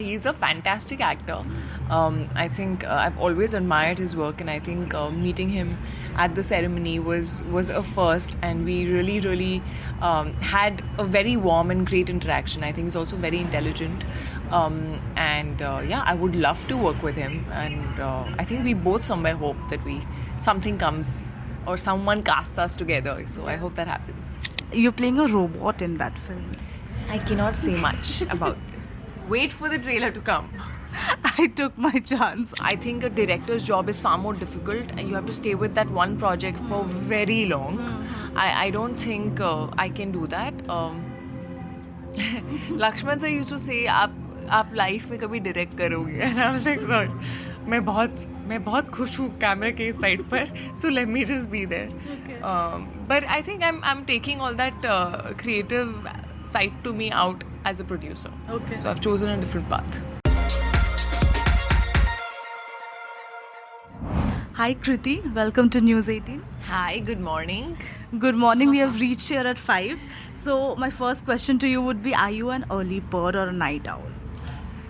He's a fantastic actor. I think I've always admired his work, and I think meeting him at the ceremony was a first, and we really had a very warm and great interaction. I think he's also very intelligent, and yeah, I would love to work with him, and I think we both somewhere hope that something comes or someone casts us together. So I hope that happens. You're playing a robot in that film. I cannot say much about this. Wait for the trailer to come. I took my chance. I think a director's job is far more difficult, and you have to stay with that one project for very long. I don't think I can do that. Lakshman sir used to say, "आप life में कभी direct करोगे?" And I was like, "Sir, मैं बहुत खुश हूँ camera के इस side पर, so let me just be there." But I think I'm taking all that creative side to me out as a producer. Okay. So I've chosen a different path. Hi Kriti, welcome to News 18. Hi, good morning. Good morning, we have reached here at 5. So my first question to you would be, are you an early bird or a night owl?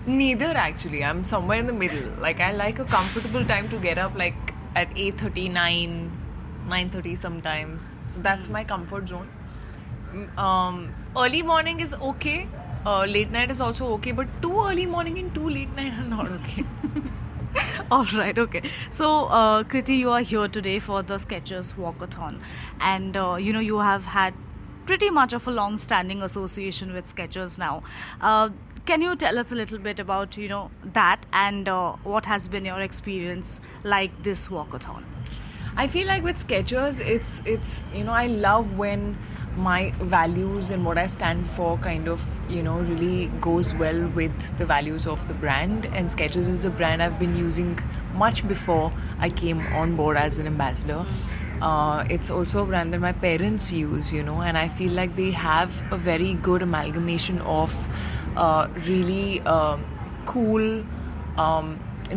Neither actually. I'm somewhere in the middle. Like I like a comfortable time to get up like at 8:30, 9:30 sometimes. So that's my comfort zone. Early morning is okay. Late night is also okay, but too early morning and too late night are not okay. All right, okay. So, Kriti, you are here today for the Skechers Walkathon, and you have had pretty much of a long-standing association with Skechers now. Can you tell us a little bit about that and what has been your experience like this walkathon? I feel like with Skechers, it's I love when my values and what I stand for kind of really goes well with the values of the brand. And Skechers is a brand I've been using much before I came on board as an ambassador. It's also a brand that my parents use, and I feel like they have a very good amalgamation of really cool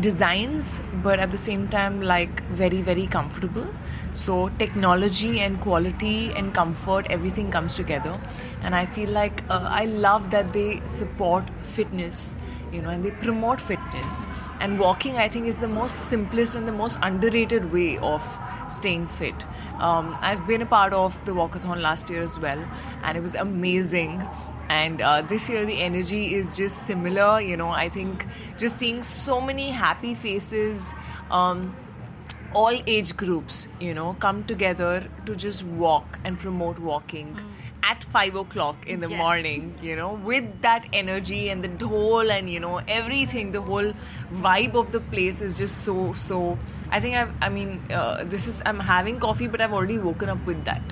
designs, but at the same time like very comfortable. So technology and quality and comfort, everything comes together, and I feel like I love that they support fitness, and they promote fitness. And walking, I think, is the most simplest and the most underrated way of staying fit. I've been a part of the walkathon last year as well, and it was amazing. And this year the energy is just similar. I think just seeing so many happy faces, all age groups, come together to just walk and promote walking at 5 o'clock in the morning, with that energy and the dhol and, everything, the whole vibe of the place is just so. I think I'm having coffee, but I've already woken up with that.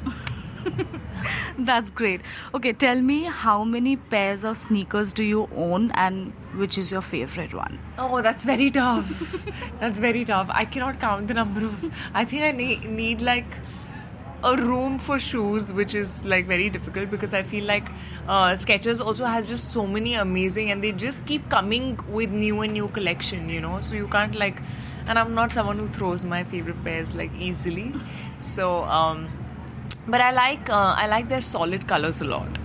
That's great. Okay, tell me, how many pairs of sneakers do you own and which is your favorite one? Oh, that's very tough. That's very tough. I cannot count the number of... I think I need like a room for shoes, which is like very difficult because I feel like Skechers also has just so many amazing, and they just keep coming with new and new collection, so you can't like... And I'm not someone who throws my favorite pairs like easily. So... but I like their solid colors a lot.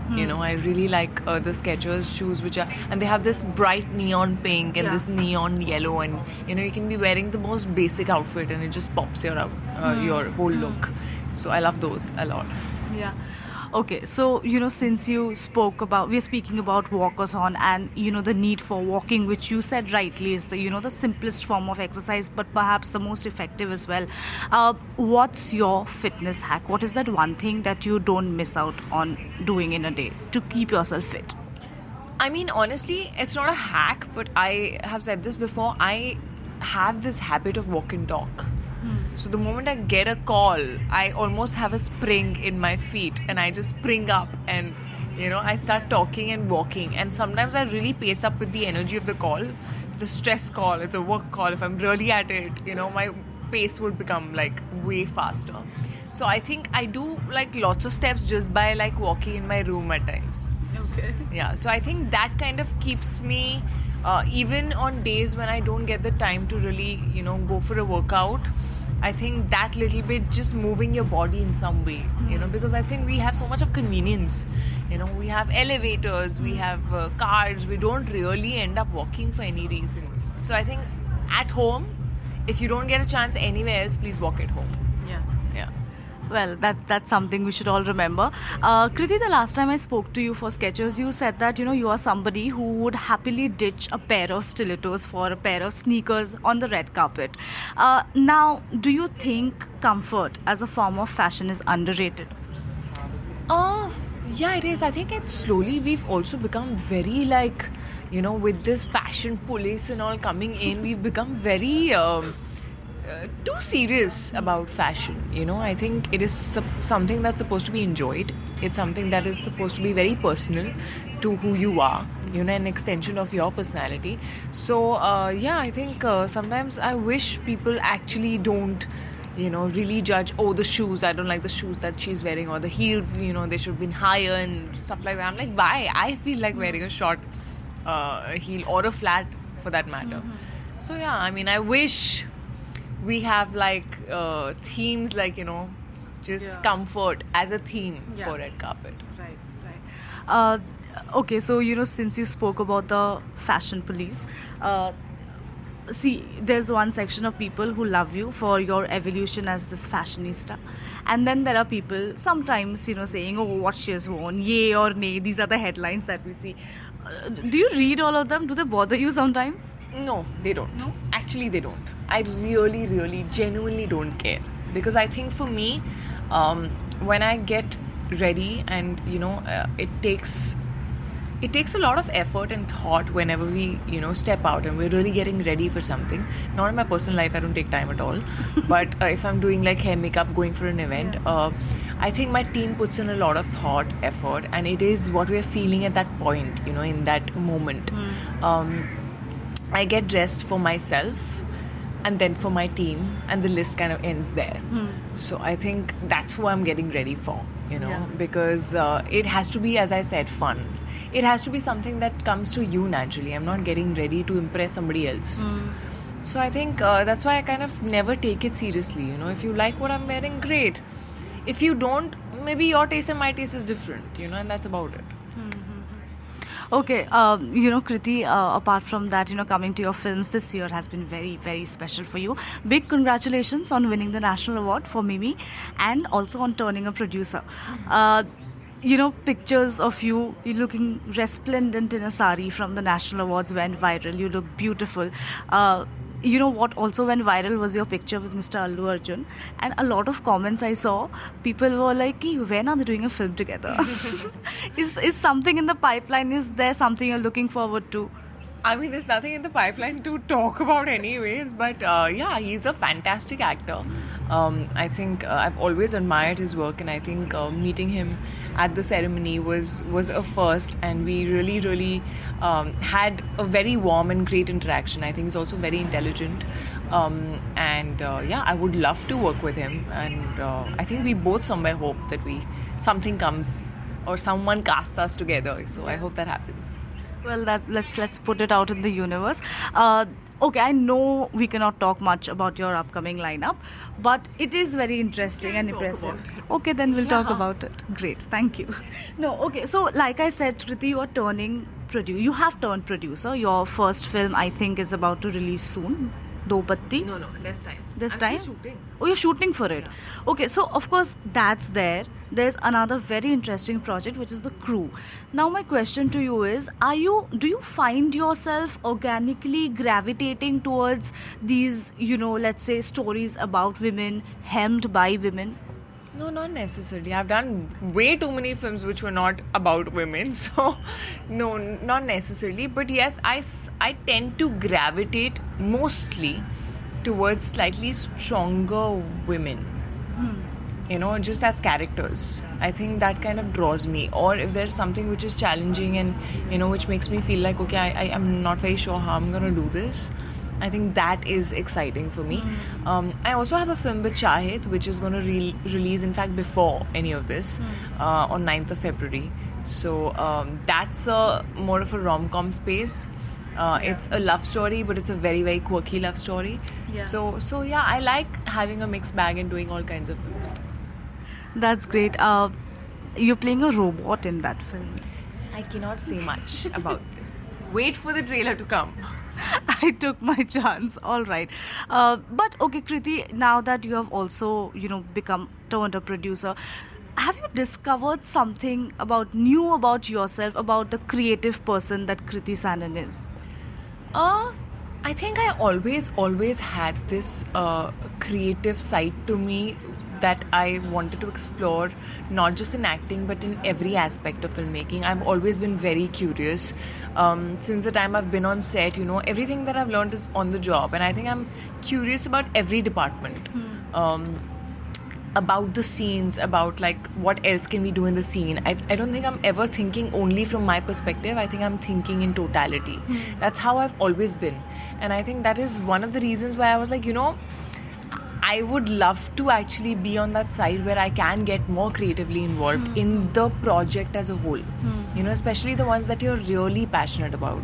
I really like the Skechers shoes, and they have this bright neon pink and this neon yellow, and you can be wearing the most basic outfit and it just pops your whole look. So I love those a lot. Yeah. Okay, so since we're speaking about walkathon and the need for walking, which you said rightly is the simplest form of exercise, but perhaps the most effective as well. What's your fitness hack? What is that one thing that you don't miss out on doing in a day to keep yourself fit? I mean, honestly, it's not a hack, but I have said this before. I have this habit of walk and talk. So the moment I get a call, I almost have a spring in my feet, and I just spring up and, I start talking and walking. And sometimes I really pace up with the energy of the call. It's a stress call, it's a work call. If I'm really at it, my pace would become like way faster. So I think I do like lots of steps just by like walking in my room at times. Okay. Yeah, so I think that kind of keeps me, even on days when I don't get the time to really, go for a workout, I think that little bit, just moving your body in some way, because I think we have so much of convenience. We have elevators, we have cars. We don't really end up walking for any reason. So I think at home, if you don't get a chance anywhere else, please walk at home. Yeah. Well, that's something we should all remember. Kriti, the last time I spoke to you for Sketchers, you said that you are somebody who would happily ditch a pair of stilettos for a pair of sneakers on the red carpet. Now, do you think comfort as a form of fashion is underrated? Yeah, it is. I think slowly we've also become very with this fashion police and all coming in, we've become very too serious about fashion. I think it is something that's supposed to be enjoyed. It's something that is supposed to be very personal to who you are, an extension of your personality. So I think sometimes I wish people actually don't really judge, the shoes, I don't like the shoes that she's wearing, or the heels, they should have been higher and stuff like that. I'm like, why? I feel like wearing a short heel or a flat for that matter. So I wish we have themes just comfort as a theme for red carpet. Right. Okay, so since you spoke about the fashion police, see, there's one section of people who love you for your evolution as this fashionista, and then there are people sometimes saying, oh, what she has worn, yay or nay. These are the headlines that we see. Do you read all of them? Do they bother you sometimes? No, they don't. No? Actually, they don't. I really, really, genuinely don't care. Because I think for me, when I get ready and, it takes a lot of effort and thought whenever we, step out and we're really getting ready for something. Not in my personal life, I don't take time at all. But if I'm doing hair, makeup, going for an event, I think my team puts in a lot of thought, effort, and it is what we're feeling at that point, in that moment. I get dressed for myself and then for my team, and the list kind of ends there. So I think that's who I'm getting ready for, because it has to be, as I said, fun. It has to be something that comes to you naturally. I'm not getting ready to impress somebody else. So I think that's why I kind of never take it seriously. If you like what I'm wearing, great. If you don't, maybe your taste and my taste is different, and that's about it. Okay, Kriti, apart from that, coming to your films this year has been very, very special for you. Big congratulations on winning the National Award for Mimi, and also on turning a producer. Pictures of you looking resplendent in a sari from the National Awards went viral. You look beautiful. What also went viral was your picture with Mr. Allu Arjun, and a lot of comments I saw, people were like, when are they doing a film together? Is something in the pipeline? Is there something you're looking forward to? I mean, there's nothing in the pipeline to talk about anyways, but he's a fantastic actor. I think I've always admired his work, and I think meeting him at the ceremony was a first, and we really, really had a very warm and great interaction. I think he's also very intelligent, I would love to work with him, and I think we both somewhere hope that something comes or someone casts us together, so I hope that happens. Well, let's put it out in the universe. Okay, I know we cannot talk much about your upcoming lineup, but it is very interesting and impressive. Okay, then we'll talk about it. Great, thank you. No, okay, so like I said, Kriti, you have turned producer. Your first film, I think, is about to release soon. Do Batti? No, this time. This time? Still shooting. Oh, you're shooting for it. Yeah. Okay, so of course that's there. There's another very interesting project, which is The Crew. Now my question to you is, do you find yourself organically gravitating towards these, let's say stories about women, hemmed by women? No, not necessarily. I've done way too many films which were not about women. So, no, not necessarily. But yes, I tend to gravitate mostly towards slightly stronger women. Just as characters. I think that kind of draws me. Or if there's something which is challenging and, which makes me feel like, okay, I'm not very sure how I'm going to do this. I think that is exciting for me. I also have a film with Shahid, which is going to release, in fact, before any of this, on 9th of February. So that's more of a rom-com space. It's a love story, but it's a very, very quirky love story. Yeah. So yeah, I like having a mixed bag and doing all kinds of films. That's great. You're playing a robot in that film. I cannot say much about this. Wait for the trailer to come. I took my chance. All right. But okay, Kriti, now that you have also, become turned a producer, have you discovered something new about yourself, about the creative person that Kriti Sanon is? I think I always had this creative side to me that I wanted to explore, not just in acting but in every aspect of filmmaking. I've always been very curious. Since the time I've been on set, everything that I've learned is on the job, and I think I'm curious about every department. About the scenes, about like what else can we do in the scene. I don't think I'm ever thinking only from my perspective. I think I'm thinking in totality. That's how I've always been, and I think that is one of the reasons why I was like, I would love to actually be on that side where I can get more creatively involved in the project as a whole. Especially the ones that you're really passionate about.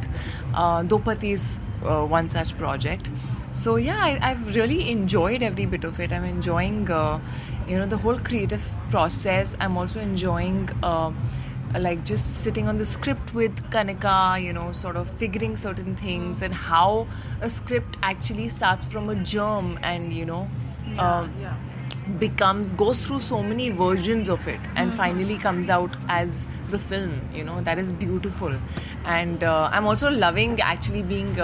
Dopati is one such project. So yeah, I've really enjoyed every bit of it. I'm enjoying, the whole creative process. I'm also enjoying like just sitting on the script with Kanika, sort of figuring certain things and how a script actually starts from a germ and, goes through so many versions of it and finally comes out as the film. That is beautiful. And I'm also loving actually being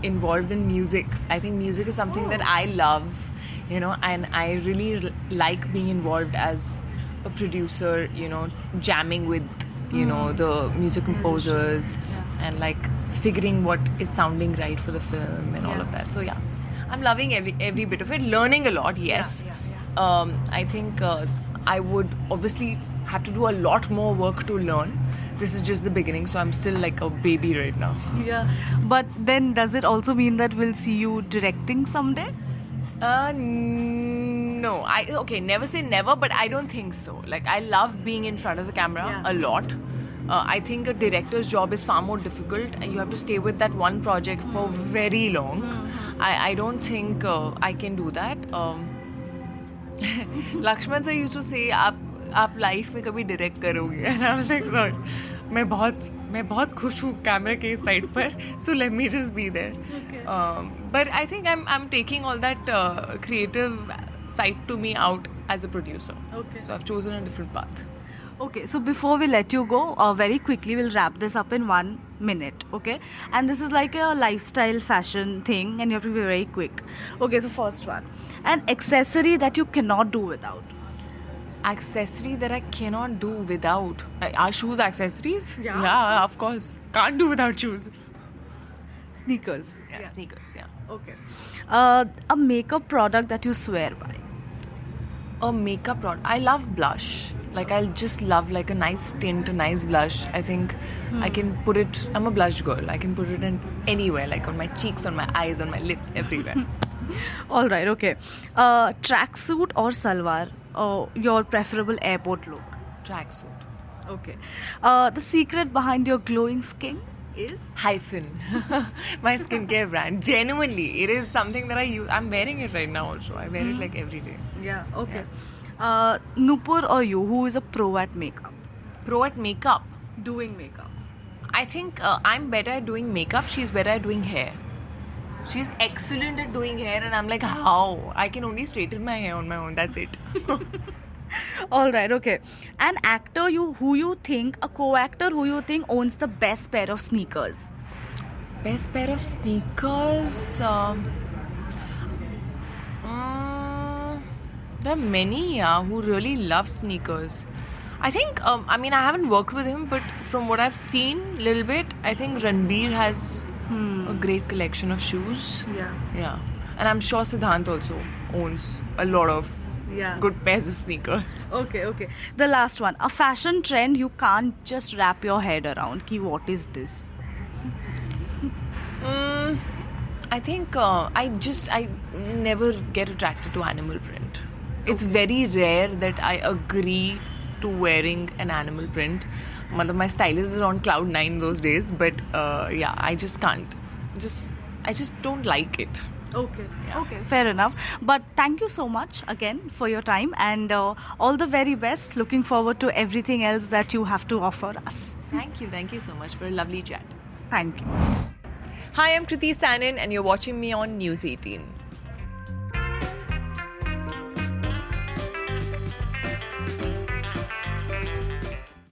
involved in music. I think music is something that I love, and I really like being involved as a producer, jamming with, the music composers and like figuring what is sounding right for the film and all of that. So yeah, I'm loving every bit of it, learning a lot, yes. I think I would obviously have to do a lot more work to learn. This is just the beginning, so I'm still like a baby right now. Yeah, but then does it also mean that we'll see you directing someday? No. Never say never, but I don't think so. Like, I love being in front of the camera a lot. I think a director's job is far more difficult and you have to stay with that one project for very long. I don't think I can do that. Lakshman sir used to say, आप life में कभी direct करोगे? And I was like, sorry. मैं बहुत खुश हूँ camera के इस साइड पर, so let me just be there. But I think I'm taking all that creative side to me out as a producer. So I've chosen a different path. Okay, so before we let you go, very quickly we'll wrap this up in 1 minute, okay? And this is like a lifestyle fashion thing and you have to be very quick. Okay, so first one. An accessory that you cannot do without. Accessory that I cannot do without. Are shoes accessories? Yeah. Of course. Can't do without shoes. Sneakers. Yeah, sneakers, yeah. Okay. A makeup product that you swear by. A makeup product. I love blush. Like, I'll just love like a nice tint, a nice blush. I think I can put it, I'm a blush girl. I can put it in anywhere, like on my cheeks, on my eyes, on my lips, everywhere. All right, okay. Tracksuit or salwar? Your preferable airport look? Tracksuit. Okay. The secret behind your glowing skin is? Hyphen. My skincare brand. Genuinely, it is something that I use. I'm wearing it right now also. I wear it like every day. Yeah, okay. Yeah. Nupur or you, who is a pro at makeup? Pro at makeup? Doing makeup. I think I'm better at doing makeup. She's better at doing hair. She's excellent at doing hair and I'm like, how? I can only straighten my hair on my own. That's it. All right, okay. An actor a co-actor who you think owns the best pair of sneakers? Best pair of sneakers? There are many who really love sneakers. I think, I haven't worked with him, but from what I've seen a little bit, I think Ranbir has a great collection of shoes. Yeah. And I'm sure Siddhant also owns a lot of good pairs of sneakers. Okay. The last one. A fashion trend you can't just wrap your head around. What is this? I think I never get attracted to animal print. It's very rare that I agree to wearing an animal print. My stylist is on cloud 9 those days, but yeah, I just can't. I just don't like it. Okay. Okay, fair enough. But thank you so much again for your time, and all the very best. Looking forward to everything else that you have to offer us. Thank you so much for a lovely chat. Thank you. Hi, I'm Kriti Sanon, and you're watching me on News 18.